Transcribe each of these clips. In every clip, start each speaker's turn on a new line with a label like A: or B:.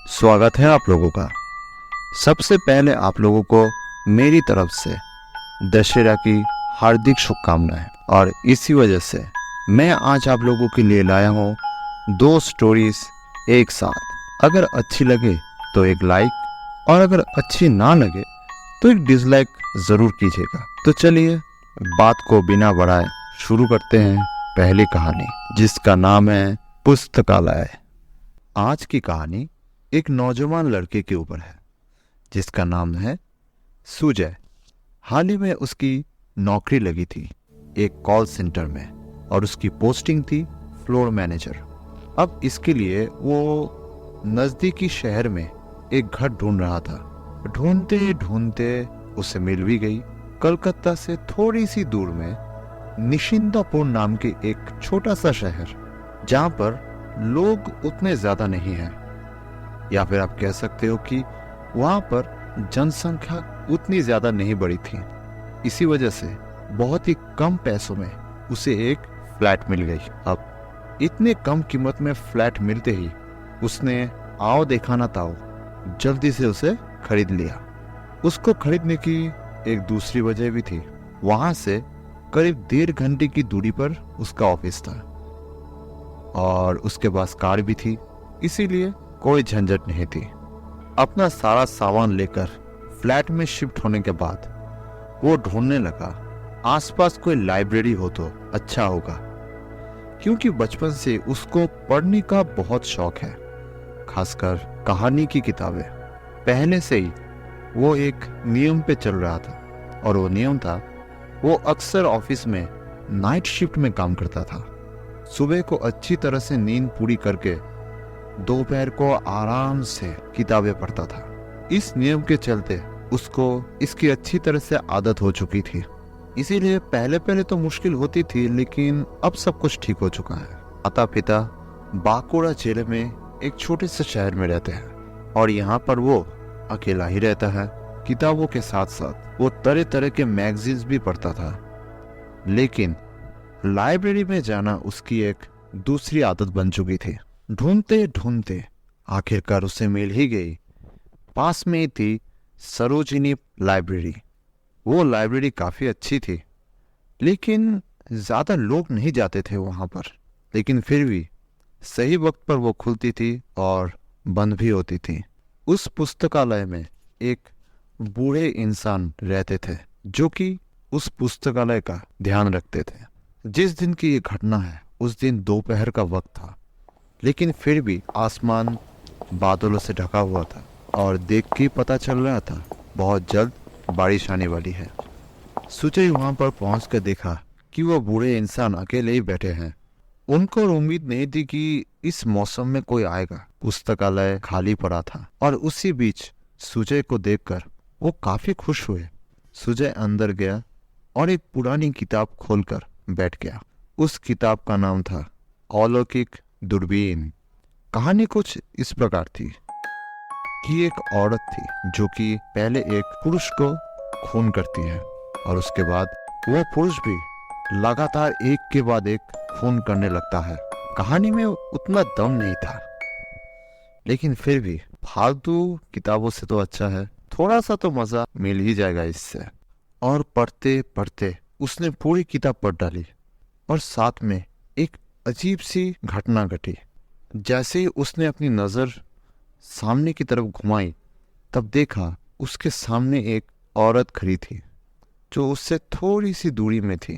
A: स्वागत है आप लोगों का। सबसे पहले आप लोगों को मेरी तरफ से दशहरा की हार्दिक शुभकामनाएं। और इसी वजह से मैं आज आप लोगों के लिए लाया हूँ 2 स्टोरीज एक साथ। अगर अच्छी लगे तो एक लाइक और अगर अच्छी ना लगे तो एक डिसलाइक ज़रूर कीजिएगा। तो चलिए बात को बिना बढ़ाए शुरू करते हैं पहली कहानी, जिसका नाम है पुस्तकालय। आज की कहानी एक नौजवान लड़के के ऊपर है जिसका नाम है सुजय। हाल ही में उसकी नौकरी लगी थी एक कॉल सेंटर में और उसकी पोस्टिंग थी फ्लोर मैनेजर। अब इसके लिए वो नज़दीकी शहर में एक घर ढूंढ रहा था। ढूंढते ढूंढते उसे मिल भी गई। कलकत्ता से थोड़ी सी दूर में निशिंदापुर नाम के एक छोटा सा शहर, जहां पर लोग उतने ज्यादा नहीं हैं, या फिर आप कह सकते हो कि वहां पर जनसंख्या उतनी ज्यादा नहीं बढ़ी थी। इसी वजह से बहुत ही कम पैसों में उसे एक फ्लैट मिल गई। अब इतने कम कीमत में फ्लैट मिलते ही उसने आओ देखा ना ताओ जल्दी से उसे खरीद लिया। उसको खरीदने की एक दूसरी वजह भी थी। वहां से करीब 1.5 घंटे की दूरी पर उसका ऑफिस था और उसके पास कार भी थी, इसीलिए कोई झंझट नहीं थी। अपना सारा सामान लेकर फ्लैट में शिफ्ट होने के बाद वो ढूंढने लगा आसपास कोई लाइब्रेरी हो तो अच्छा होगा, क्योंकि बचपन से उसको पढ़ने का बहुत शौक है, खासकर कहानी की किताबें। पहले से ही वो एक नियम पे चल रहा था और वो नियम था वो अक्सर ऑफिस में नाइट शिफ्ट में काम करता था। सुबह को अच्छी तरह से नींद पूरी करके दोपहर को आराम से किताबें पढ़ता था। इस नियम के चलते उसको इसकी अच्छी तरह से आदत हो चुकी थी, इसीलिए पहले पहले तो मुश्किल होती थी, लेकिन अब सब कुछ ठीक हो चुका है। माता पिता बांकुड़ा जिले में एक छोटे से शहर में रहते हैं और यहाँ पर वो अकेला ही रहता है। किताबों के साथ साथ वो तरह तरह के मैगजीन्स भी पढ़ता था, लेकिन लाइब्रेरी में जाना उसकी एक दूसरी आदत बन चुकी थी। ढूंढते ढूंढते आखिरकार उसे मिल ही गई। पास में ही थी सरोजिनी लाइब्रेरी। वो लाइब्रेरी काफी अच्छी थी, लेकिन ज्यादा लोग नहीं जाते थे वहां पर। लेकिन फिर भी सही वक्त पर वो खुलती थी और बंद भी होती थी। उस पुस्तकालय में एक बूढ़े इंसान रहते थे जो कि उस पुस्तकालय का ध्यान रखते थे। जिस दिन की ये घटना है उस दिन दोपहर का वक्त था, लेकिन फिर भी आसमान बादलों से ढका हुआ था और देख के पता चल रहा था बहुत जल्द बारिश आने वाली है। सुजय वहां पर पहुंच कर देखा कि वो बूढ़े इंसान अकेले ही बैठे हैं। उनको उम्मीद नहीं थी कि इस मौसम में कोई आएगा। पुस्तकालय खाली पड़ा था और उसी बीच सुजय को देखकर वो काफी खुश हुए। सुजय अंदर गया और एक पुरानी किताब खोलकर बैठ गया। उस किताब का नाम था अलौकिक दूरबीन। कहानी कुछ इस प्रकार थी कि एक औरत थी जो कि पहले एक पुरुष को खून करती है और उसके बाद वह पुरुष भी लगातार एक के बाद एक खून करने लगता है। कहानी में उतना दम नहीं था, लेकिन फिर भी फालतू किताबों से तो अच्छा है, थोड़ा सा तो मजा मिल ही जाएगा इससे। और पढ़ते पढ़ते उसने पूरी किताब पढ़ डाली और साथ में एक अजीब सी घटना घटी। जैसे ही उसने अपनी नजर सामने की तरफ घुमाई, तब देखा उसके सामने एक औरत खड़ी थी जो उससे थोड़ी सी दूरी में थी।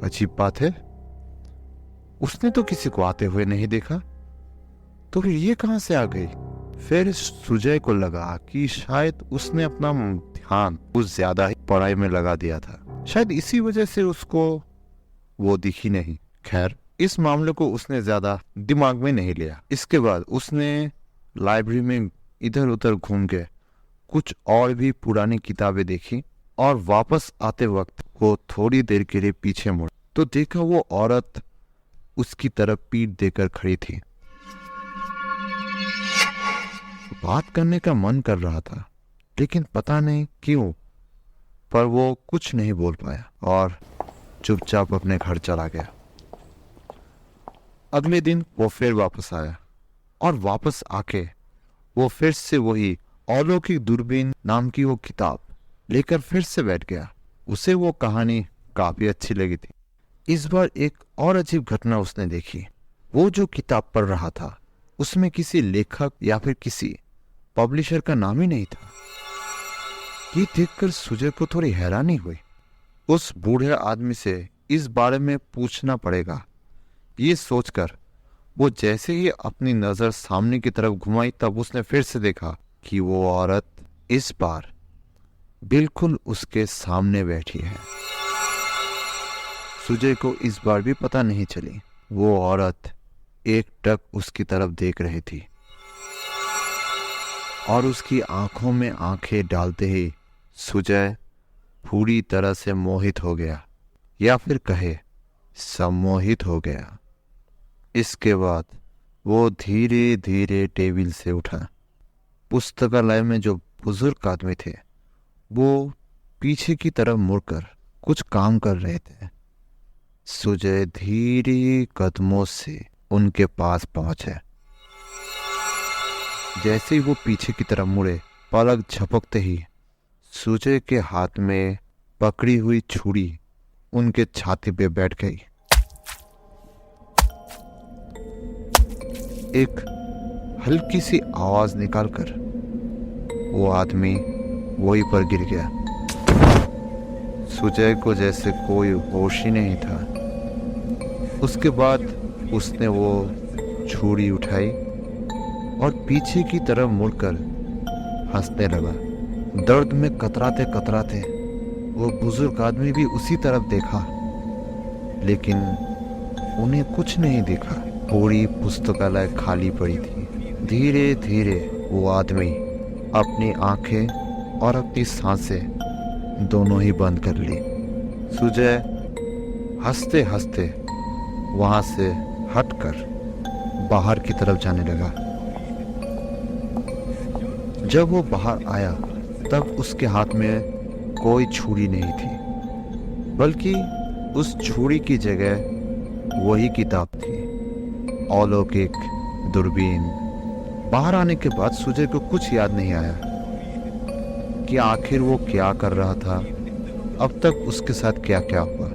A: अजीब बात है, उसने तो किसी को आते हुए नहीं देखा, तो फिर ये कहां से आ गई। फिर सुजय को लगा कि शायद उसने अपना ध्यान कुछ ज्यादा ही पढ़ाई में लगा दिया था, शायद इसी वजह से उसको वो दिखी नहीं। खैर, इस मामले को उसने ज्यादा दिमाग में नहीं लिया। इसके बाद उसने लाइब्रेरी में इधर उधर घूम के कुछ और भी पुरानी किताबें देखी और वापस आते वक्त वो थोड़ी देर के लिए पीछे मुड़ा तो देखा वो औरत उसकी तरफ पीठ देकर खड़ी थी। बात करने का मन कर रहा था, लेकिन पता नहीं क्यों पर वो कुछ नहीं बोल पाया और चुपचाप अपने घर चला गया। अगले दिन वो फिर वापस आया और वापस आके वो फिर से वही अलौकिक दूरबीन नाम की वो किताब लेकर फिर से बैठ गया। उसे वो कहानी काफी अच्छी लगी थी। इस बार एक और अजीब घटना उसने देखी। वो जो किताब पढ़ रहा था उसमें किसी लेखक या फिर किसी पब्लिशर का नाम ही नहीं था। ये देखकर सुजय को थोड़ी हैरानी हुई। उस बूढ़े आदमी से इस बारे में पूछना पड़ेगा, ये सोचकर वो जैसे ही अपनी नजर सामने की तरफ घुमाई तब उसने फिर से देखा कि वो औरत इस बार बिल्कुल उसके सामने बैठी है। सुजय को इस बार भी पता नहीं चली। वो औरत एकटक उसकी तरफ देख रही थी और उसकी आंखों में आंखें डालते ही सुजय पूरी तरह से मोहित हो गया, या फिर कहे सम्मोहित हो गया। इसके बाद वो धीरे धीरे टेबल से उठा। पुस्तकालय में जो बुजुर्ग आदमी थे वो पीछे की तरफ मुड़कर कुछ काम कर रहे थे। सुजय धीरे कदमों से उनके पास पहुंचे। जैसे ही वो पीछे की तरफ मुड़े, पलक झपकते ही सुजय के हाथ में पकड़ी हुई छुरी उनके छाती पे बैठ गई। एक हल्की सी आवाज निकालकर वो आदमी वहीं पर गिर गया। सुजय को जैसे कोई होश ही नहीं था। उसके बाद उसने वो छुरी उठाई और पीछे की तरफ मुड़कर हंसने लगा। दर्द में कतराते कतराते वो बुजुर्ग आदमी भी उसी तरफ देखा, लेकिन उन्हें कुछ नहीं दिखा। पूरी पुस्तकालय खाली पड़ी थी। धीरे धीरे वो आदमी अपनी आंखें और अपनी सांसें दोनों ही बंद कर ली। सुजय हंसते हंसते वहां से हटकर बाहर की तरफ जाने लगा। जब वो बाहर आया तब उसके हाथ में कोई छुरी नहीं थी, बल्कि उस छुरी की जगह वही किताब थी, अलौकिक दूरबीन। बाहर आने के बाद सुजय को कुछ याद नहीं आया कि आखिर वो क्या कर रहा था, अब तक उसके साथ क्या क्या हुआ।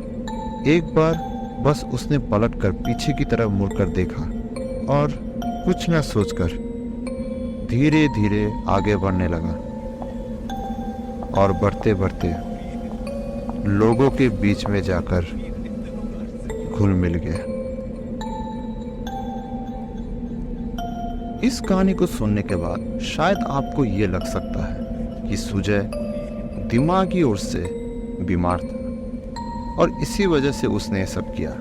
A: एक बार बस उसने पलटकर पीछे की तरफ मुड़कर देखा और कुछ न सोचकर धीरे धीरे आगे बढ़ने लगा और बढ़ते बढ़ते लोगों के बीच में जाकर घुल मिल गया। इस कहानी को सुनने के बाद शायद आपको ये लग सकता है कि सुजय दिमागी ओर से बीमार था और इसी वजह से उसने सब किया।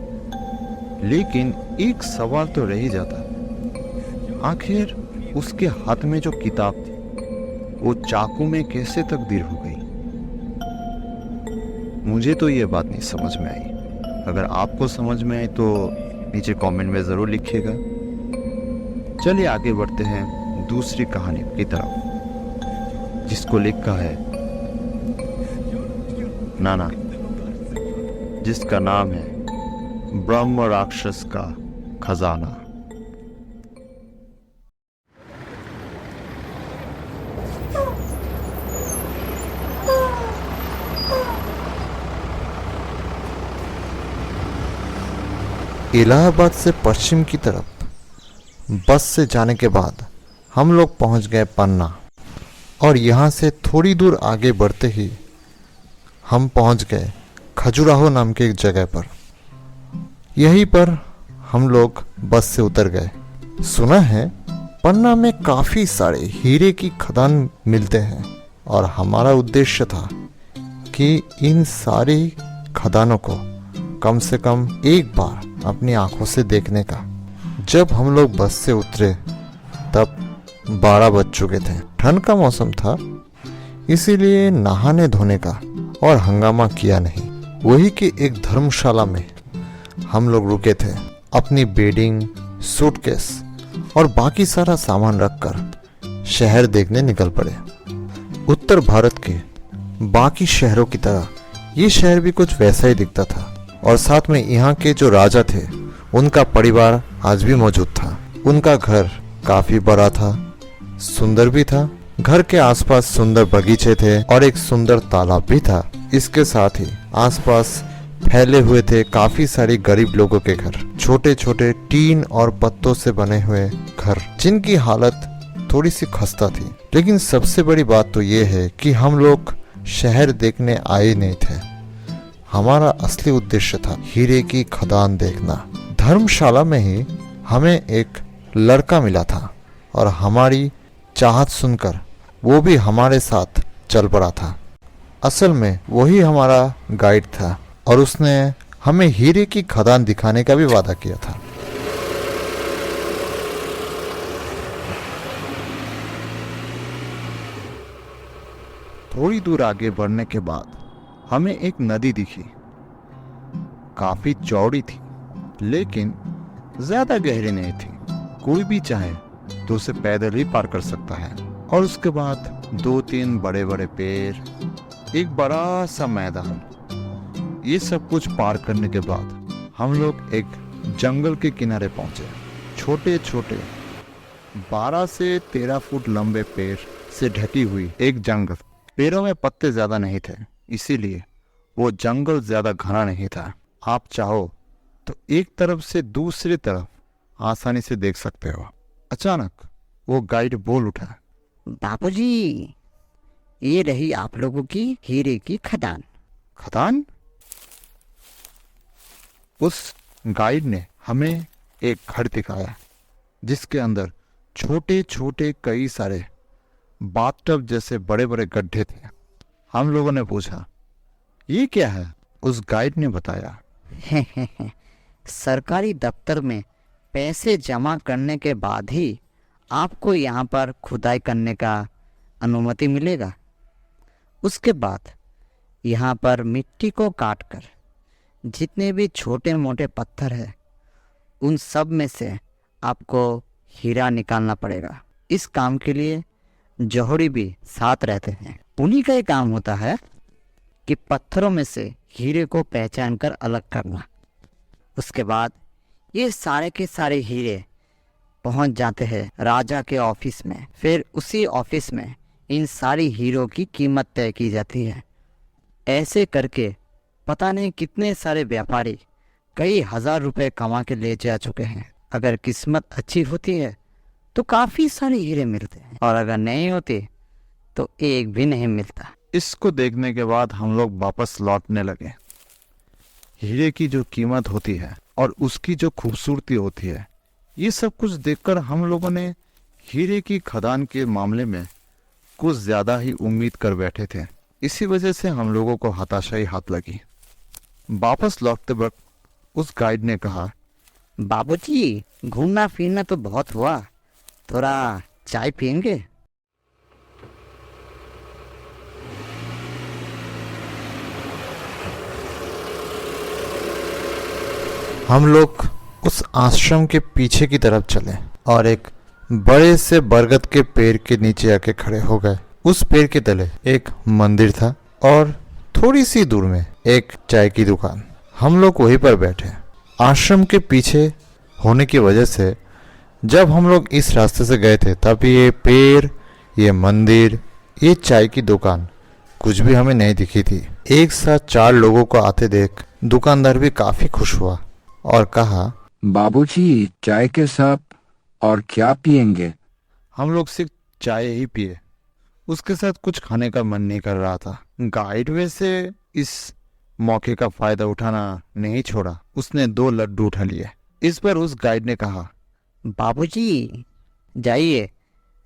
A: लेकिन एक सवाल तो रह ही जाता, आखिर उसके हाथ में जो किताब थी वो चाकू में कैसे तब्दील हो गई। मुझे तो ये बात नहीं समझ में आई। अगर आपको समझ में आई तो नीचे कमेंट में ज़रूर लिखिएगा। चलिए आगे बढ़ते हैं दूसरी कहानी की तरफ, जिसको लिखा है नाना, जिसका नाम है ब्रह्म राक्षस का खजाना। इलाहाबाद से पश्चिम की तरफ बस से जाने के बाद हम लोग पहुंच गए पन्ना, और यहाँ से थोड़ी दूर आगे बढ़ते ही हम पहुंच गए खजुराहो नाम की एक जगह पर। यहीं पर हम लोग बस से उतर गए। सुना है पन्ना में काफ़ी सारे हीरे की खदान मिलते हैं और हमारा उद्देश्य था कि इन सारी खदानों को कम से कम एक बार अपनी आंखों से देखने का। जब हम लोग बस से उतरे तब 12 बज चुके थे। ठंड का मौसम था, इसीलिए नहाने धोने का और हंगामा किया नहीं। वही कि एक धर्मशाला में हम लोग रुके थे। अपनी बेडिंग, सूटकेस और बाकी सारा सामान रखकर शहर देखने निकल पड़े। उत्तर भारत के बाकी शहरों की तरह ये शहर भी कुछ वैसा ही दिखता था, और साथ में यहाँ के जो राजा थे उनका परिवार आज भी मौजूद था। उनका घर काफी बड़ा था सुंदर भी था। घर के आसपास सुंदर बगीचे थे और एक सुंदर तालाब भी था। इसके साथ ही आसपास फैले हुए थे काफी सारे गरीब लोगों के घर, छोटे छोटे टीन और पत्तों से बने हुए घर, जिनकी हालत थोड़ी सी खस्ता थी। लेकिन सबसे बड़ी बात तो ये है कि हम लोग शहर देखने आए नहीं थे। हमारा असली उद्देश्य था हीरे की खदान देखना। धर्मशाला में ही हमें एक लड़का मिला था और हमारी चाहत सुनकर वो भी हमारे साथ चल पड़ा था। असल में वही हमारा गाइड था और उसने हमें हीरे की खदान दिखाने का भी वादा किया था। थोड़ी दूर आगे बढ़ने के बाद हमें एक नदी दिखी। काफी चौड़ी थी लेकिन ज्यादा गहरी नहीं थी। कोई भी चाहे तो उसे पैदल ही पार कर सकता है। और उसके बाद 2-3 बड़े बड़े पेड़, एक बड़ा सा मैदान। ये सब कुछ पार करने के बाद हम लोग एक जंगल के किनारे पहुंचे। छोटे छोटे 12 से 13 फुट लंबे पेड़ से ढकी हुई एक जंगल। पेड़ों में पत्ते ज्यादा नहीं थे, इसीलिए वो जंगल ज्यादा घना नहीं था। आप चाहो तो एक तरफ से दूसरी तरफ आसानी से देख सकते हो। अचानक वो गाइड बोल उठा,
B: बाबूजी, ये रही आप लोगों की हीरे की खदान।
A: खदान? उस गाइड ने हमें एक घर दिखाया जिसके अंदर छोटे छोटे कई सारे बाथटब जैसे बड़े बड़े गड्ढे थे। हम लोगों ने पूछा, ये क्या है? उस गाइड ने बताया,
B: सरकारी दफ्तर में पैसे जमा करने के बाद ही आपको यहाँ पर खुदाई करने का अनुमति मिलेगा। उसके बाद यहाँ पर मिट्टी को काटकर जितने भी छोटे मोटे पत्थर है उन सब में से आपको हीरा निकालना पड़ेगा। इस काम के लिए जौहरी भी साथ रहते हैं। उन्हीं का ये काम होता है कि पत्थरों में से हीरे को पहचान कर अलग करना। उसके बाद ये सारे के सारे हीरे पहुंच जाते हैं राजा के ऑफिस में। फिर उसी ऑफिस में इन सारी हीरो की कीमत तय की जाती है। ऐसे करके पता नहीं कितने सारे व्यापारी कई हजार रुपए कमा के ले जा चुके हैं। अगर किस्मत अच्छी होती है तो काफ़ी सारे हीरे मिलते हैं और अगर नहीं होते तो एक भी नहीं मिलता।
A: इसको देखने के बाद हम लोग वापस लौटने लगे। हीरे की जो कीमत होती है और उसकी जो खूबसूरती होती है, ये सब कुछ देखकर हम लोगों ने हीरे की खदान के मामले में कुछ ज्यादा ही उम्मीद कर बैठे थे। इसी वजह से हम लोगों को हताशाई हाथ लगी। वापस लौटते वक्त उस गाइड ने कहा,
B: बाबूजी, घूमना फिरना तो बहुत हुआ, थोड़ा चाय पियेंगे?
A: हम लोग उस आश्रम के पीछे की तरफ चले और एक बड़े से बरगद के पेड़ के नीचे आके खड़े हो गए। उस पेड़ के तले एक मंदिर था और थोड़ी सी दूर में एक चाय की दुकान। हम लोग वहीं पर बैठे। आश्रम के पीछे होने की वजह से जब हम लोग इस रास्ते से गए थे तब ये पेड़, ये मंदिर, ये चाय की दुकान कुछ भी हमें नहीं दिखी थी। एक साथ 4 लोगों को आते देख दुकानदार भी काफी खुश हुआ और कहा,
C: बाबूजी, चाय के साथ और क्या पियेंगे?
A: हम लोग सिर्फ चाय ही पिए, उसके साथ कुछ खाने का मन नहीं कर रहा था। गाइड वैसे इस मौके का फायदा उठाना नहीं छोड़ा। उसने 2 लड्डू उठा लिए। इस पर उस गाइड ने कहा,
B: बाबूजी, जाइए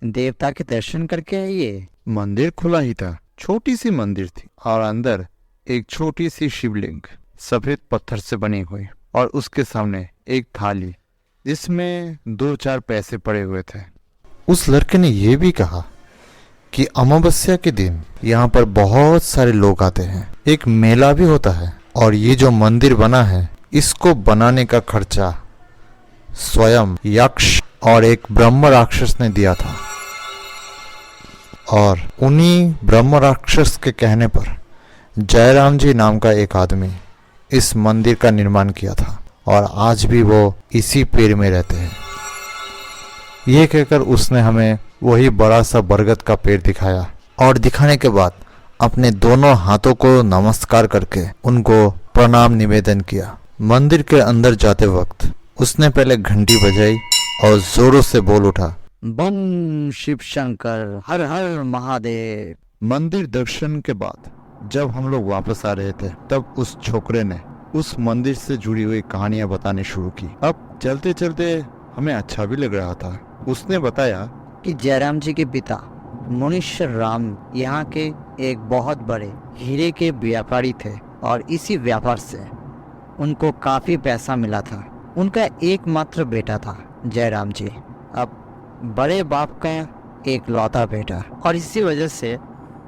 B: देवता के दर्शन करके आइए।
A: मंदिर खुला ही था। छोटी सी मंदिर थी और अंदर एक छोटी सी शिवलिंग सफेद पत्थर से बनी हुई और उसके सामने एक थाली जिसमें 2-4 पैसे पड़े हुए थे। उस लड़के ने यह भी कहा कि अमावस्या के दिन यहाँ पर बहुत सारे लोग आते हैं। एक मेला भी होता है और ये जो मंदिर बना है इसको बनाने का खर्चा स्वयं यक्ष और एक ब्रह्म राक्षस ने दिया था और उन्हीं ब्रह्म राक्षस के कहने पर जयराम जी नाम का एक आदमी इस मंदिर का निर्माण किया था और आज भी वो इसी पेड़ में रहते हैं। ये कहकर उसने हमें वही बड़ा सा बरगद का पेड़ दिखाया और दिखाने के बाद अपने दोनों हाथों को नमस्कार करके उनको प्रणाम निवेदन किया। मंदिर के अंदर जाते वक्त उसने पहले घंटी बजाई और जोरों से बोल उठा,
B: बम शिव शंकर, हर हर महादेव।
A: मंदिर दर्शन के बाद जब हम लोग वापस आ रहे थे तब उस छोकरे ने उस मंदिर से जुड़ी हुई कहानियां बतानी शुरू की। अब चलते चलते हमें अच्छा भी लग रहा था। उसने बताया
B: कि जयराम जी के पिता मुनीश्वर राम यहाँ के एक बहुत बड़े हीरे के व्यापारी थे और इसी व्यापार से उनको काफी पैसा मिला था। उनका एकमात्र बेटा था जयराम जी, अब बड़े बाप का एक लौता बेटा, और इसी वजह से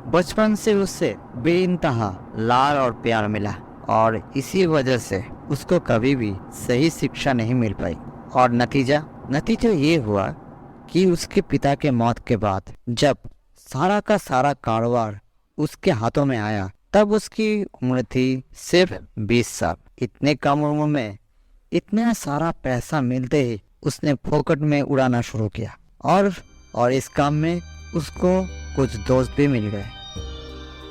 B: बचपन से उससे बेइंतहा लाड और प्यार मिला और इसी वजह से उसको कभी भी सही शिक्षा नहीं मिल पाई। और नतीजा ये हुआ कि उसके पिता के मौत के बाद जब सारा का सारा कारोबार उसके हाथों में आया तब उसकी उम्र थी सिर्फ 20 साल। इतने कम उम्र में इतना सारा पैसा मिलते ही उसने फोकट में उड़ाना शुरू किया और इस काम में उसको कुछ दोस्त भी मिल गए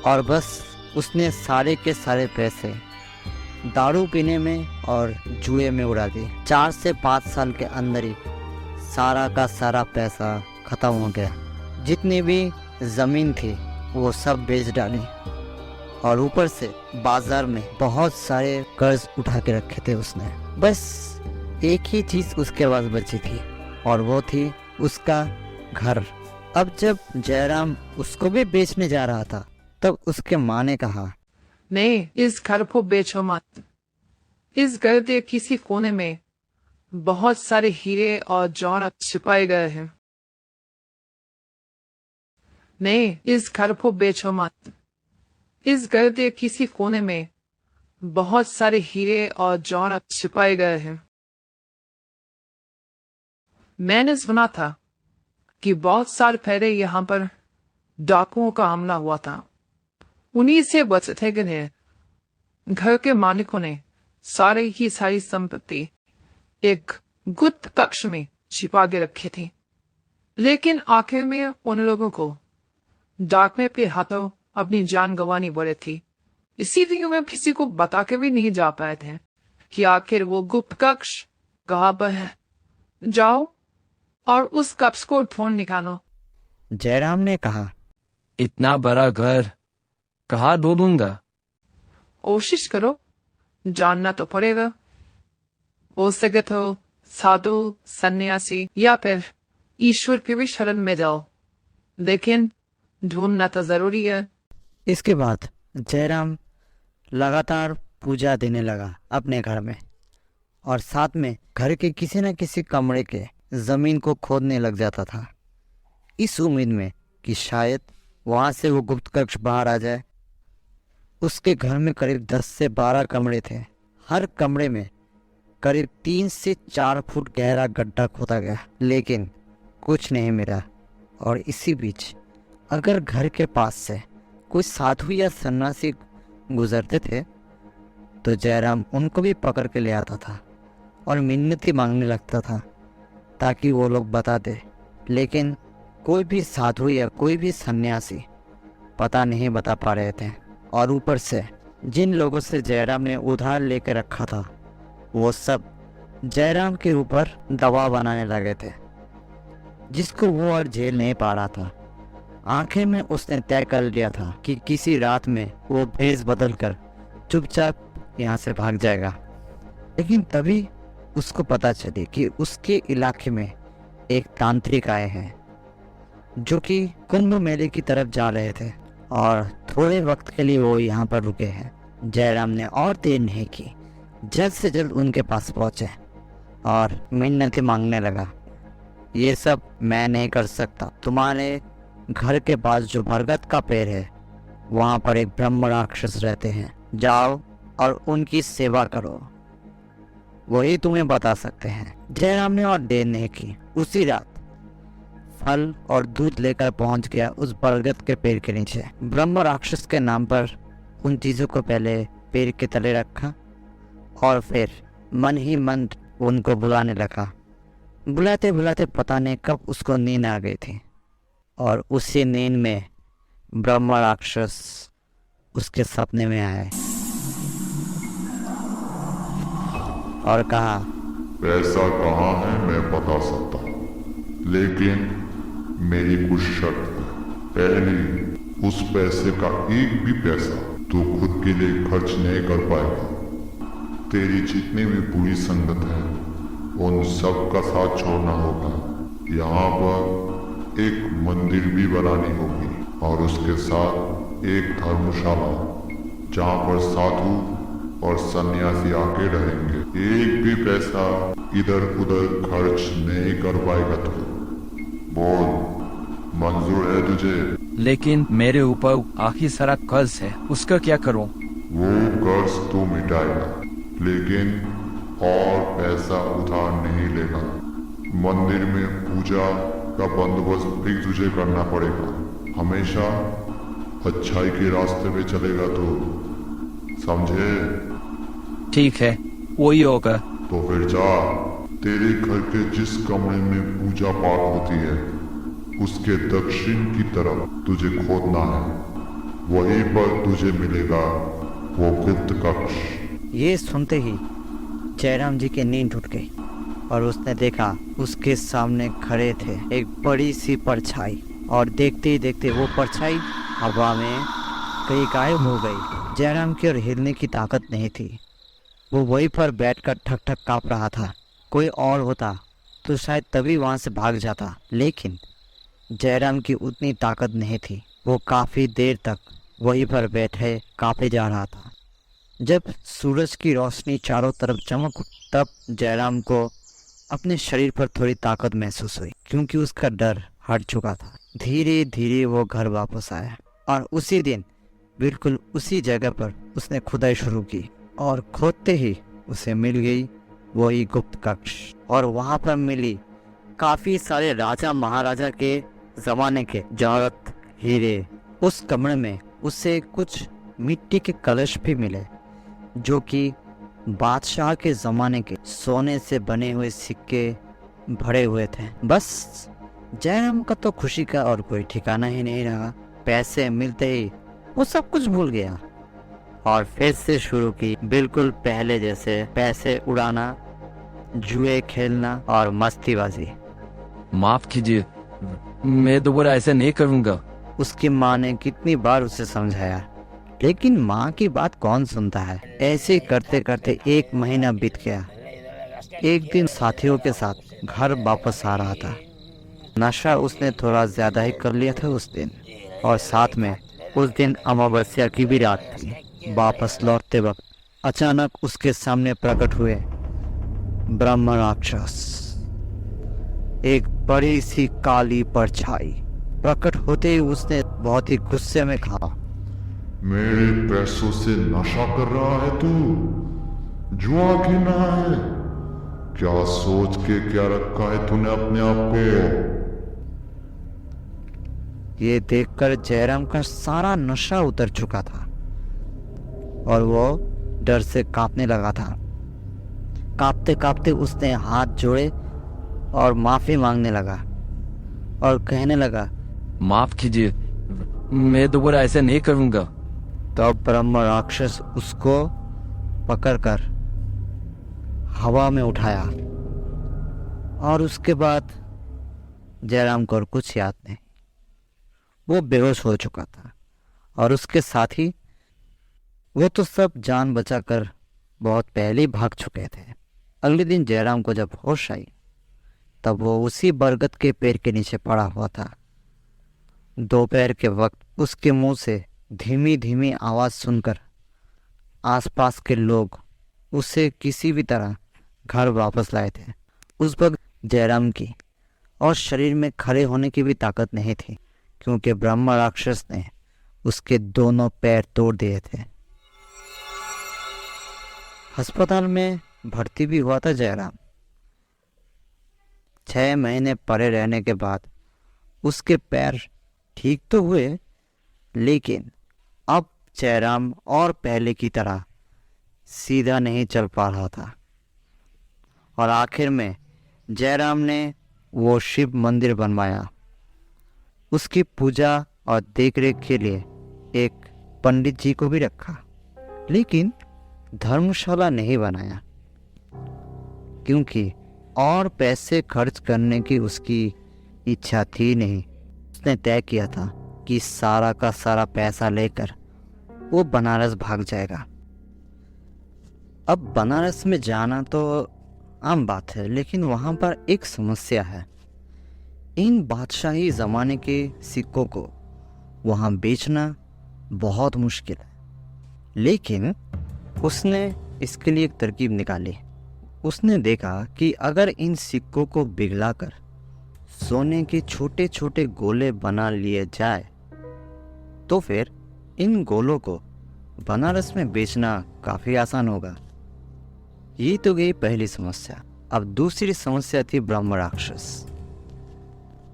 B: और बस उसने सारे के सारे पैसे दारू पीने में और जुए में उड़ा दिए। 4 से 5 साल के अंदर ही सारा का सारा पैसा खत्म हो गया। जितनी भी ज़मीन थी वो सब बेच डाली और ऊपर से बाजार में बहुत सारे कर्ज उठा के रखे थे उसने। बस एक ही चीज़ उसके पास बची थी और वो थी उसका घर। अब जब जयराम उसको भी बेचने जा रहा था तब उसके माँ ने कहा,
D: नहीं, इस घर को बेचो मत। इस घर के किसी कोने में बहुत सारे हीरे और जौहरात छिपाए गए हैं। नहीं, इस घर को बेचो मत। इस घर के किसी कोने में बहुत सारे हीरे और जौहरात छिपाए गए हैं। मैंने सुना था कि बहुत साल पहले यहाँ पर डाकुओं का हमला हुआ था। उन्हीं से बचते गए घर के मालिकों ने सारी संपत्ति एक गुप्त कक्ष में छिपा के रखी थी, लेकिन आखिर में उन लोगों को डाकू के हाथों अपनी जान गंवानी पड़ी थी। इसीलिए वे किसी को बता के भी नहीं जा पाए थे कि आखिर वो गुप्त कक्ष कहाँ पर है। जाओ और उस कक्ष को ढूंढ निकालो।
B: जयराम ने कहा,
E: इतना बड़ा घर कहाँ ढूंढूंगा?
D: कोशिश करो, जानना तो पड़ेगा। हो सके तो साधु, सन्यासी या फिर ईश्वर की भी शरण में जाओ, लेकिन ढूंढना तो जरूरी है।
B: इसके बाद जयराम लगातार पूजा देने लगा अपने घर में और साथ में घर के किसी न किसी कमरे के जमीन को खोदने लग जाता था, इस उम्मीद में कि शायद वहां से वो गुप्त कक्ष बाहर आ जाए। उसके घर में करीब 10 से 12 कमरे थे। हर कमरे में करीब 3 से 4 फुट गहरा गड्ढा खोदा गया, लेकिन कुछ नहीं मिला। और इसी बीच अगर घर के पास से कोई साधु या सन्यासी गुजरते थे तो जयराम उनको भी पकड़ के ले आता था और मिन्नती मांगने लगता था ताकि वो लोग बता दे, लेकिन कोई भी साधु या कोई भी सन्यासी पता नहीं बता पा रहे थे। और ऊपर से जिन लोगों से जयराम ने उधार लेकर रखा था वो सब जयराम के ऊपर दबाव बनाने लगे थे, जिसको वो और झेल नहीं पा रहा था। आखिर में उसने तय कर लिया था कि किसी रात में वो भेष बदल कर चुपचाप यहाँ से भाग जाएगा। लेकिन तभी उसको पता चली कि उसके इलाके में एक तांत्रिक आए हैं जो कि कुंभ मेले की तरफ जा रहे थे और थोड़े वक्त के लिए वो यहाँ पर रुके हैं। जयराम ने और देर नहीं की, जल्द से जल्द उनके पास पहुँचे और मिन्नतें मांगने लगा, ये सब मैं नहीं कर सकता। तुम्हारे घर के पास जो बरगद का पेड़ है वहाँ पर एक ब्रह्म राक्षस रहते हैं, जाओ और उनकी सेवा करो, वही तुम्हें बता सकते हैं। जयराम ने और देर नहीं की, उसी रात फल और दूध लेकर पहुंच गया उस बरगद के पेड़ के नीचे। ब्रह्म राक्षस के नाम पर उन चीज़ों को पहले पेड़ के तले रखा और फिर मन ही मन उनको बुलाने लगा बुलाते बुलाते पता नहीं कब उसको नींद आ गई थी, और उसी नींद में ब्रह्मा राक्षस उसके सपने में आए और कहा,
F: पैसा कहाँ है मैं बता सकता हूँ, लेकिन मेरी कुछ शर्त है। पहली, उस पैसे का एक भी पैसा तू खुद के लिए खर्च नहीं कर पाएगा। तेरी जितनी भी बुरी संगत है उन सब का साथ छोड़ना होगा। यहाँ पर एक मंदिर भी बनानी होगी और उसके साथ एक धर्मशाला जहाँ पर साधु और सन्यासी आके रहेंगे। एक भी पैसा इधर उधर खर्च नहीं कर पाएगा तू। बोल, मंजूर है तुझे?
E: लेकिन मेरे ऊपर आखिर सारा कर्ज है, उसका क्या करूं?
F: वो कर्ज तू मिटाएगा, लेकिन और पैसा उधार नहीं लेगा। मंदिर में पूजा का बंदोबस्त भी तुझे करना पड़ेगा। हमेशा अच्छाई के रास्ते पे चलेगा तू, समझे?
E: ठीक है, वही होगा।
F: तो फिर जा, तेरे घर के जिस कमरे में पूजा पाठ होती है उसके दक्षिण की तरफ तुझे खोदना है। वहीं पर तुझे मिलेगा वो गुप्त कक्ष।
B: ये सुनते ही जयराम जी की नींद उठ गई और उसने देखा उसके सामने खड़े थे एक बड़ी सी परछाई, और देखते ही देखते वो परछाई हवा में कहीं गायब हो गई। जयराम की और हिलने की ताकत नहीं थी। वो वहीं पर बैठकर ठक ठक काँप रहा था। कोई और होता तो शायद तभी वहाँ से भाग जाता, लेकिन जयराम की उतनी ताकत नहीं थी। वो काफ़ी देर तक वहीं पर बैठे काँपे जा रहा था। जब सूरज की रोशनी चारों तरफ चमक उठी, तब जयराम को अपने शरीर पर थोड़ी ताकत महसूस हुई, क्योंकि उसका डर हट चुका था। धीरे धीरे वो घर वापस आया और उसी दिन बिल्कुल उसी जगह पर उसने खुदाई शुरू की, और खोदते ही उसे मिल गई वही गुप्त कक्ष। और वहाँ पर मिली काफ़ी सारे राजा महाराजा के ज़माने के जवाहरात, हीरे। उस कमरे में उसे कुछ मिट्टी के कलश भी मिले, जो कि बादशाह के ज़माने के सोने से बने हुए सिक्के भरे हुए थे। बस जयराम का तो खुशी का और कोई ठिकाना ही नहीं रहा। पैसे मिलते ही वो सब कुछ भूल गया और फिर से शुरू की बिल्कुल पहले जैसे पैसे उड़ाना, जुए खेलना और मस्तीबाजी।
E: माफ कीजिए, मैं दोबारा ऐसा नहीं करूंगा।
B: उसकी माँ ने कितनी बार उसे समझाया, लेकिन माँ की बात कौन सुनता है। ऐसे करते करते 1 महीना बीत गया। एक दिन साथियों के साथ घर वापस आ रहा था। नशा उसने थोड़ा ज्यादा ही कर लिया था उस दिन, और साथ में उस दिन अमावस्या की भी रात थी। वापस लौटते वक्त अचानक उसके सामने प्रकट हुए ब्रह्म राक्षस। एक बड़ी सी काली परछाई प्रकट होते ही उसने बहुत ही गुस्से में कहा,
F: मेरे पैसों से नशा कर रहा है तू? जुआ खेलना है? क्या सोच के क्या रखा है तूने अपने आप को?
B: ये देखकर जयराम का सारा नशा उतर चुका था और वो डर से कांपने लगा था। कांपते कांपते उसने हाथ जोड़े और माफी मांगने लगा और कहने लगा,
E: माफ कीजिए, मैं दोबारा ऐसा नहीं करूंगा।
B: तब ब्रह्म राक्षस उसको पकड़कर हवा में उठाया और उसके बाद जयराम को और कुछ याद नहीं। वो बेहोश हो चुका था और उसके साथ ही वो तो सब जान बचाकर बहुत पहले ही भाग चुके थे। अगले दिन जयराम को जब होश आई तब वो उसी बरगद के पेड़ के नीचे पड़ा हुआ था। दोपहर के वक्त उसके मुंह से धीमी धीमी आवाज़ सुनकर आसपास के लोग उसे किसी भी तरह घर वापस लाए थे। उस वक्त जयराम की और शरीर में खड़े होने की भी ताकत नहीं थी, क्योंकि ब्रह्म राक्षस ने उसके दोनों पैर तोड़ दिए थे। अस्पताल में भर्ती भी हुआ था जयराम। 6 महीने पड़े रहने के बाद उसके पैर ठीक तो हुए, लेकिन अब जयराम और पहले की तरह सीधा नहीं चल पा रहा था और आखिर में जयराम ने वो शिव मंदिर बनवाया। उसकी पूजा और देखरेख के लिए एक पंडित जी को भी रखा, लेकिन धर्मशाला नहीं बनाया, क्योंकि और पैसे खर्च करने की उसकी इच्छा थी नहीं। उसने तय किया था कि सारा का सारा पैसा लेकर वो बनारस भाग जाएगा। अब बनारस में जाना तो आम बात है, लेकिन वहाँ पर एक समस्या है। इन बादशाही ज़माने के सिक्कों को वहाँ बेचना बहुत मुश्किल है। लेकिन उसने इसके लिए एक तरकीब निकाली। उसने देखा कि अगर इन सिक्कों को पिघलाकर सोने के छोटे छोटे गोले बना लिए जाए तो फिर इन गोलों को बनारस में बेचना काफ़ी आसान होगा। ये तो गई पहली समस्या। अब दूसरी समस्या थी ब्रह्म राक्षस।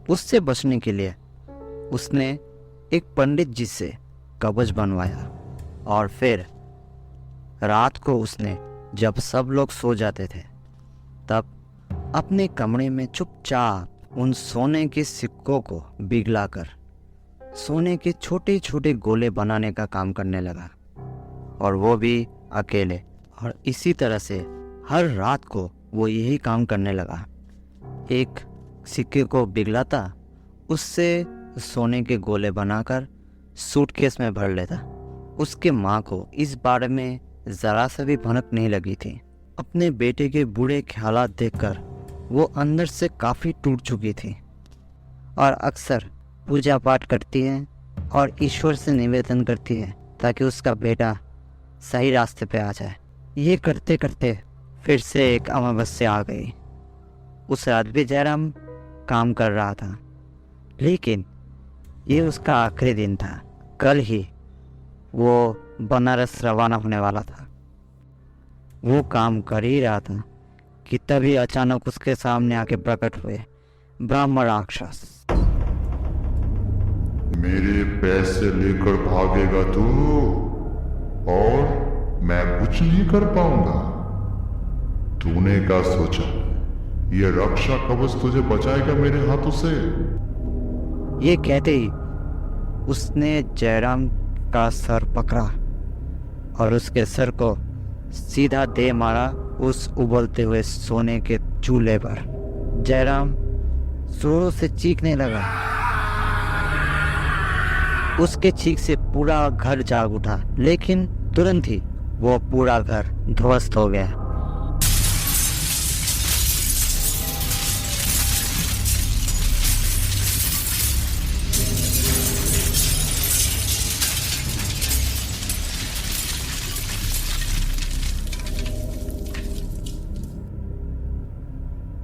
B: उससे बचने के लिए उसने एक पंडित जी से कवच बनवाया और फिर रात को उसने, जब सब लोग सो जाते थे, तब अपने कमरे में चुपचाप उन सोने के सिक्कों को पिघलाकर सोने के छोटे छोटे गोले बनाने का काम करने लगा, और वो भी अकेले। और इसी तरह से हर रात को वो यही काम करने लगा। एक सिक्के को पिघलाता, उससे सोने के गोले बनाकर सूटकेस में भर लेता। उसके माँ को इस बारे में ज़रा सा भी भनक नहीं लगी थी। अपने बेटे के बुरे ख्यालात देखकर वो अंदर से काफ़ी टूट चुकी थी और अक्सर पूजा पाठ करती है और ईश्वर से निवेदन करती है ताकि उसका बेटा सही रास्ते पे आ जाए। ये करते करते फिर से एक अमावस्या आ गई। उस रात भी जयराम काम कर रहा था, लेकिन ये उसका आखिरी दिन था। कल ही वो बनारस रवाना होने वाला था। वो काम कर ही रहा था कि तभी अचानक उसके सामने आके प्रकट हुए ब्रह्म राक्षस।
F: मेरे पैसे लेकर भागेगा तू और मैं कुछ नहीं कर पाऊंगा। तूने क्या सोचा ये रक्षा कवच तुझे बचाएगा मेरे हाथों से?
B: ये कहते ही उसने जयराम का सर पकड़ा और उसके सर को सीधा दे मारा उस उबलते हुए सोने के चूल्हे पर। जयराम जोरों से चीखने लगा। उसके चीख से पूरा घर जाग उठा, लेकिन तुरंत ही वो पूरा घर ध्वस्त हो गया।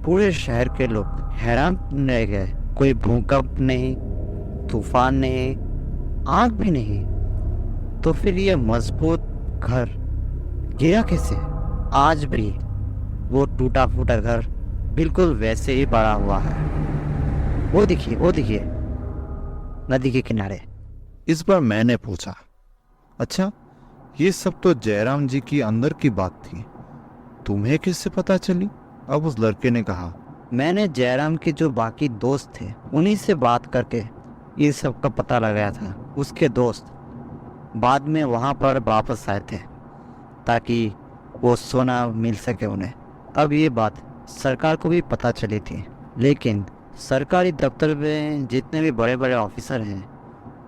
B: पूरे शहर के लोग हैरान रह गए। कोई भूकंप नहीं, तूफान नहीं, आग भी नहीं, तो फिर ये मजबूत घर गिरा कैसे? आज भी वो टूटा फूटा घर बिल्कुल वैसे ही पड़ा हुआ है। वो देखिए नदी के किनारे।
A: इस बार मैंने पूछा, अच्छा ये सब तो जयराम जी की अंदर की बात थी, तुम्हें किससे पता चली? अब उस लड़के ने कहा,
B: मैंने जयराम के जो बाकी दोस्त थे उन्हीं से बात करके ये सब का पता लगाया था। उसके दोस्त बाद में वहाँ पर वापस आए थे ताकि वो सोना मिल सके उन्हें। अब ये बात सरकार को भी पता चली थी, लेकिन सरकारी दफ्तर में जितने भी बड़े बड़े ऑफिसर हैं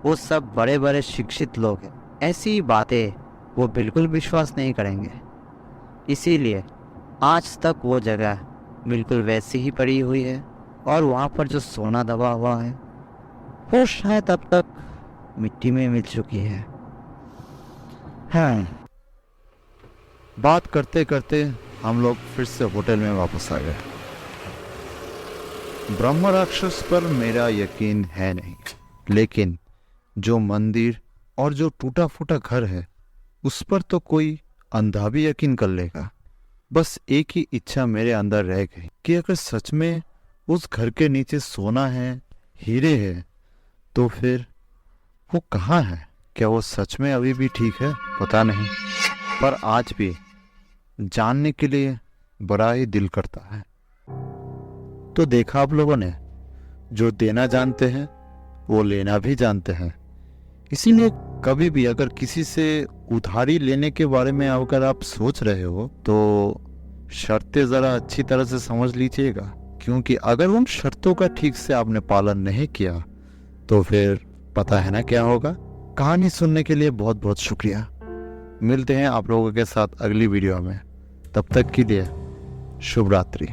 B: वो सब बड़े बड़े शिक्षित लोग हैं। ऐसी बातें वो बिल्कुल विश्वास नहीं करेंगे। इसीलिए आज तक वो जगह बिल्कुल वैसी ही पड़ी हुई है और वहाँ पर जो सोना दबा हुआ है वो शायद अब तक मिट्टी में मिल चुकी है।
A: हाँ। बात करते करते हम लोग फिर से होटल में वापस आ गए। ब्रह्म राक्षस पर मेरा यकीन है नहीं, लेकिन जो मंदिर और जो टूटा फूटा घर है उस पर तो कोई अंधा भी यकीन कर लेगा। बस एक ही इच्छा मेरे अंदर रह गई कि अगर सच में उस घर के नीचे सोना है, हीरे है, तो फिर वो कहाँ है? क्या वो सच में अभी भी ठीक है? पता नहीं, पर आज भी जानने के लिए बड़ा ही दिल करता है। तो देखा आप लोगों ने, जो देना जानते हैं वो लेना भी जानते हैं। इसीलिए कभी भी अगर किसी से उधारी लेने के बारे में अगर आप सोच रहे हो तो शर्तें ज़रा अच्छी तरह से समझ लीजिएगा, क्योंकि अगर उन शर्तों का ठीक से आपने पालन नहीं किया तो फिर पता है ना क्या होगा। कहानी सुनने के लिए बहुत बहुत शुक्रिया। मिलते हैं आप लोगों के साथ अगली वीडियो में, तब तक के लिए शुभ रात्रि।